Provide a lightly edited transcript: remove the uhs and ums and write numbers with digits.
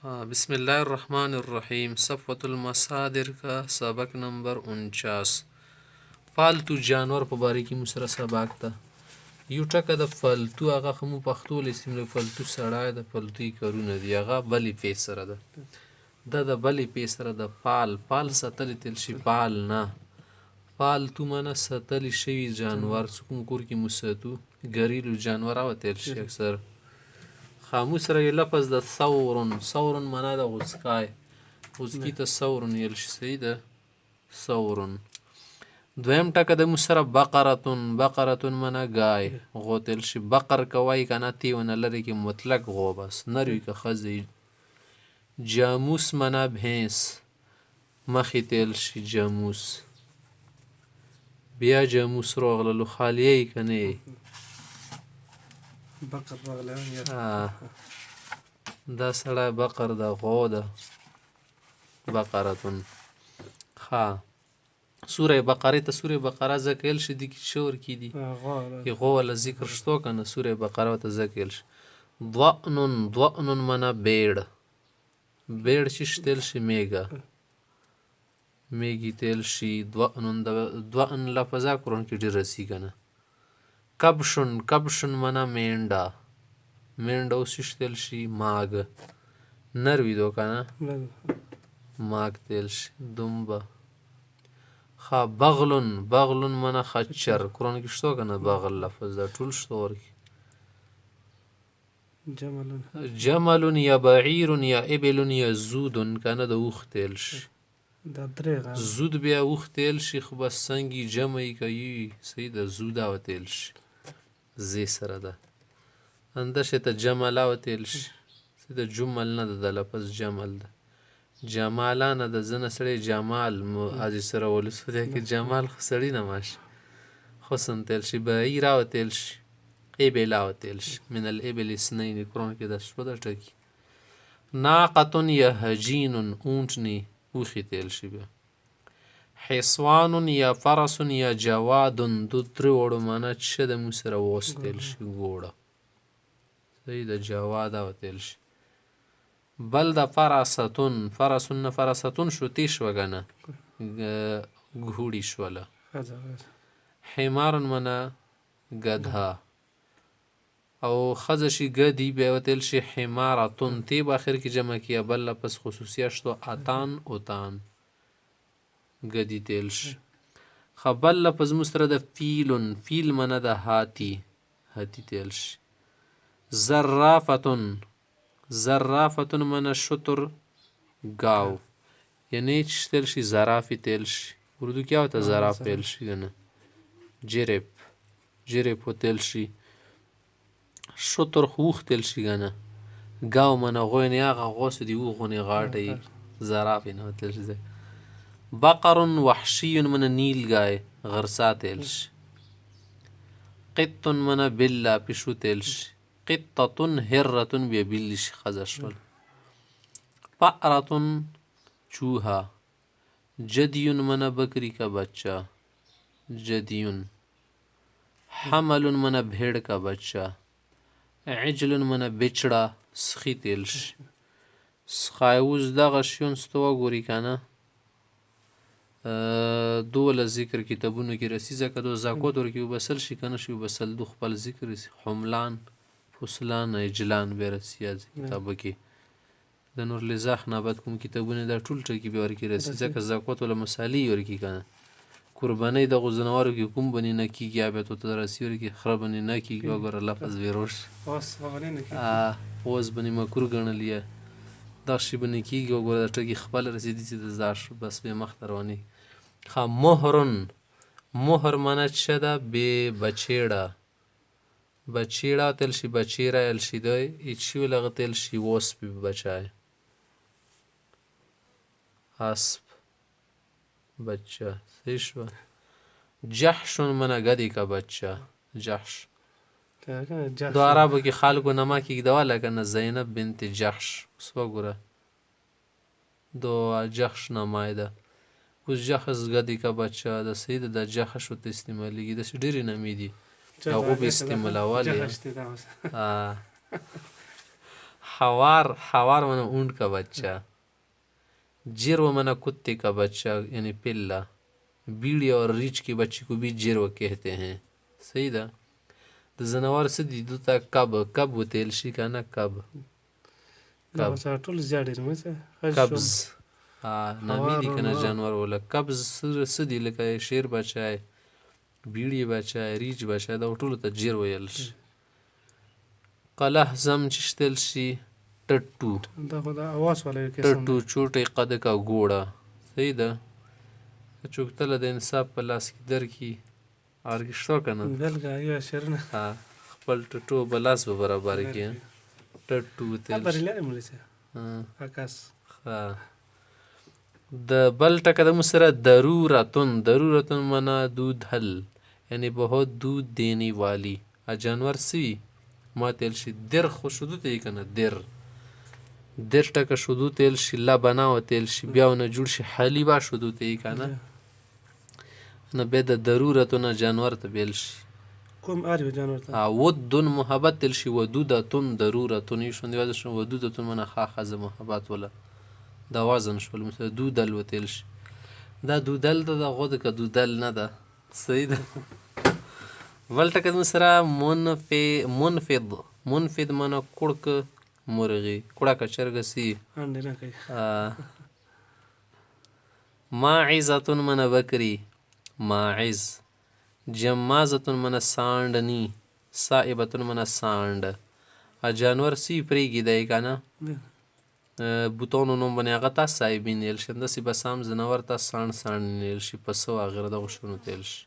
بسم الله الرحمن الرحیم صفوة المصادر کا سبق نمبر 49 فالتو جانور په باره کې مو سره سبق ده یو ټکه د فالتو هغه خو مو پښتو لیسم د فالتو سړی د فالتوي کارونه دي هغه بلې پې سره ده دا د بلې پې سره د پال ساتلی تل شي پال نه پالتو منه ساتلی شوي جانور څه کوم کور کې مو ساتو ګریلو جانور وتل شي اکثر خاموس سره یې لفظ د ثورن معنا د غوڅکای غوڅکي ته ثورن ویل شي صحیح ده ثورن دویم ټکه د مو سره بقرتون معنا ګای غوتل شي بقر کوای کنه تیونه لري کې مطلق غو بس نروي که ښځې جاموس معنا بھینس مخې تیل شي جاموس بیا جاموس راغللو خالیه یې که نه یې بقر راغلی دا سړی بقر ده غو ده بقرتون سوره بقره ته سوره بقره ځکه ویل شي دي کې څه ورکي دي غو والا ذکر شته که نه سوره بقره ته ځکه ویل شي ضأن منه بیړ چې تیل شي میږي تیل شي ضأن لفظه قرآن کې ډېر رسي که نه کبشن منه مینډه اوس تیل شي ماګ نروي دو که نه ماګ تیل شي دمبه بغلون منه خچر قرآن کې شته که نه بغل لفظ دا ټول شته ورکې جملون یا بعیرون یا ابلون یا زودون که نه د اوښ تیل شي زود بیا اوښ تیل شي خو بس څنګه جمع یې کوي صحیح ده زوده وتیل شي زی سره ده اندشه ته جمله وتیل شي صحیح ده جمل نه ده د لفظ جمل ده جمالانه د ځنه سړی جمال ازي سره ولسو دی کې جمال خو سړي نه ماشي حسن تیل شي بعیره وتیل شي ابله وتیل شي من الابل اثنین قرآن کې دا شپه ده ټکي ناقة یا هجین اونټنی اوښې تیل شي بیا حصوان یا فرس یا جواد دو درې وړو معنا چې د مو سره وستیل شي ګوړه صحیح د جواد وتیل شي بل د فرستون شو تی شوه که نه ګوړي شوله حمارن منه ګدها او ښځه شي ګدي بیا وتیل شي حمارتون تی به اخر کې جمع کیه بل لپس خصوصیه شتو اوتان ګدي تیل شي بل لپس مستره د فیل منه د هاتی تیل شي زرافتون منه شتر گاو یعنی چې تیل شي زرافی تیل شي اردو کیا ہوتا زراف تیل شي کنه جرب تیل شي شتر خوخ تیل شي کنه گاو منه غوی نه هغه غوس دی غونی غاټی زرافی نه تیل شي بقر وحشی منه نیل گای غرسا تیل شي قط منه بلا پیشو تیل شي قطة هرة بیا بیل شي ښځه شول فأرة چوها جدیون منه بکری کا بچه جدیون حمل منه بھیڑ کا بچه عجل منه بچړه سخی تیل شي سخای اوس دغه شیون ستو وګوري که نه دوله ذکر کتابونو کې رسي ځکه دو زاکوت ورکې وبسل شي که نه شي وبسل دو خپل ذکر رسي حملان فصلان اجلان بیا رسي کتابو کې د نور لزاخ نه بعد کوم کتابونه دا ټول ټکي بیا ورکې رسي ځکه زاکوت ولا مسالې ورکې که نه قربانۍ دغو ځناورو کې کوم بنې نه کېږي بیا تو ته رسي ورکې خره بنې نه کېږي وګوره لفظ ویروش اوس بنې مکرو ګڼل یې دغه شي بنې کېږي وګوره دا ټکي خپل رسېدي چې د زار شو بس بیا مخته روانې مهر منه څه ده بې بچیړه تل شي بچیره ال شي دی ایچ لغه تل شي وسپ بچای اسب بچه صحیح شوه جحشون منه ګدی کا بچه جحش دو عربو کې خلکو نما کېږدوله که نه زینب بنت جحش اوس وګوره دو جحش نمای ده اوس جحش ګدی کا بچه د صحیح ده د جحش ورته استعمالیږي داسې ډېرې نمې دي هغو به استعمالولې حوار माने ऊंट का बच्चा, जिरव माने कुत्ते का बच्चा यानी पिल्ला, बीड़ी और रीछ के बच्चे को भी जिरव कहते हैं. सही ده. د زناور څه دي دوی ته کب وتیل شي که نه کب کبز نامې دي که نه جانور وله کبز څه دي لکه شیر بچی بیړي بچی ریچ بچی دغو ټولو ته جیر ویل شي. قلح زم چې شتل شي ټټو چوټی قد کا ګوړه. صحیح ده. که چوکتله د انصاف په لاس کې درکړي ارګې شته که نه خپل ټټو به لاس به برابر کړي. ټټو وتیل شي. د بل ټکه د مو سره ضرورتون माना दूध हल یعنی बहुत दूध देने वाली. جانور سی ما تیل شي در خو شدو ته یې که نه در ټکه شدو تیل شي لبنه و تیل شي بیا ونه جوړ شي حلیبه شدو ته یې که نه نه بیا د ضرورتونه جانور ته بیل شي. ودون محبت تیل شي ودودتون ضرورتون یې شوندې وزن شو ودودتون माना ښه محبت وله دا وزن شول مثلا دودل وتیل شي دا دودل ده دا غو ده که دودل نه ده. صحیح ده. بل ټکه زموږ سره منفد माना کوړک مرغي کوړکه چرګه سي. ماعزتون माना بکری ماعز. جمازتون माना سانډنی صائبتون माना سانډ. جانور سی پرېږي دی که نه بوتانو نوم باندې هغه ته صاحبین نیل شي همداسې بس هم ځناور ته سانډ نیل شي پسه و هغې دغو شیانو ته نیل شي.